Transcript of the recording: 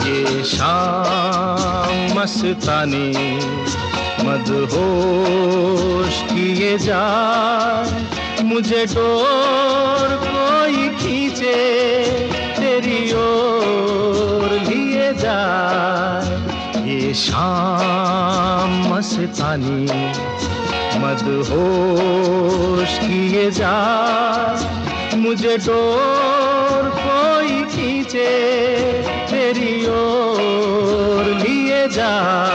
ये शाम मस्तानी मदहोश किए जाए, मुझे डोर कोई खींचे तेरी ओर लिए जाए। ये शाम मस्तानी मदहोश किए जाए, मुझे डोर कोई खींचे तेरी ओर लिए जाए।